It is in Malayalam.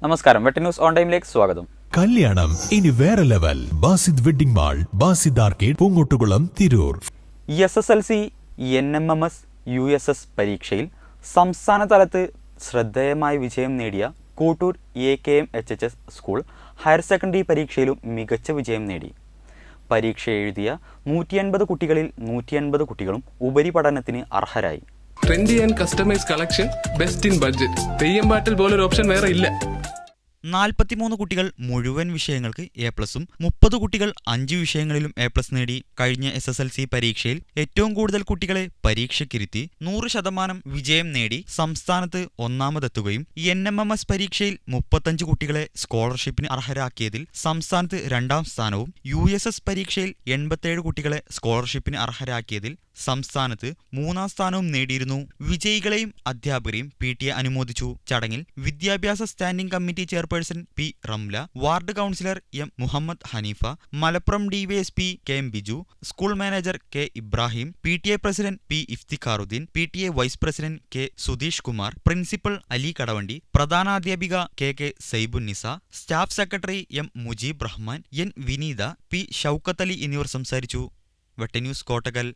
നമസ്കാരം, വെട്ട ന്യൂസ് ഓൺ ടൈമിലേക്ക് സ്വാഗതം. കല്യാണം ഇനി വേറെ level. Basid wedding mall, Basid arcade, Poongottukulam, Tirur. SSLC, NMMS, USS പരീക്ഷയിൽ സംസ്ഥാന തലത്ത് ശ്രദ്ധേയമായ വിജയം നേടിയ Kottoor AKM HHS school higher secondary പരീക്ഷയിലും മികച്ച വിജയം നേടി. പരീക്ഷ എഴുതിയ 180 കുട്ടികളിൽ 180 കുട്ടികളും ഉപരിപഠനത്തിന് അർഹരായി. Trendy and customise collection, best in budget. Theyyam പാട്ടിൽ പോലൊരു ഓപ്ഷൻ വേറെ ഇല്ല. 43 കുട്ടികൾ മുഴുവൻ വിഷയങ്ങൾക്ക് A+, 30 കുട്ടികൾ 5 വിഷയങ്ങളിലും A+ നേടി. കഴിഞ്ഞ SSLC പരീക്ഷയിൽ ഏറ്റവും കൂടുതൽ കുട്ടികളെ പരീക്ഷയ്ക്കിരുത്തി 100% വിജയം നേടി സംസ്ഥാനത്ത് ഒന്നാമതെത്തുകയും NMMS പരീക്ഷയിൽ 35 കുട്ടികളെ സ്കോളർഷിപ്പിന് അർഹരാക്കിയതിൽ സംസ്ഥാനത്ത് 2ാം സ്ഥാനവും USS പരീക്ഷയിൽ 87 കുട്ടികളെ സ്കോളർഷിപ്പിന് അർഹരാക്കിയതിൽ സംസ്ഥാനത്ത് 3ാം സ്ഥാനവും നേടിയിരുന്നു. വിജയികളെയും അധ്യാപകരെയും PTA അനുമോദിച്ചു. ചടങ്ങിൽ വിദ്യാഭ്യാസ standing committee chairperson P. Ramla, ward councillor M. Muhammad Hanifa, Malappuram DYSP KM Biju, school manager K. Ibrahim, PTA president P. Iftikharuddin, PTA vice president K. Sudheesh Kumar, principal Ali Kadavandi, പ്രധാനാധ്യാപിക KK Saibunnisa, staff secretary M. Mujeeb Rahman, N. Vineetha, P. Shoukath Ali എന്നിവർ സംസാരിച്ചു. വെട്ട ന്യൂസ് കോട്ടകൽ.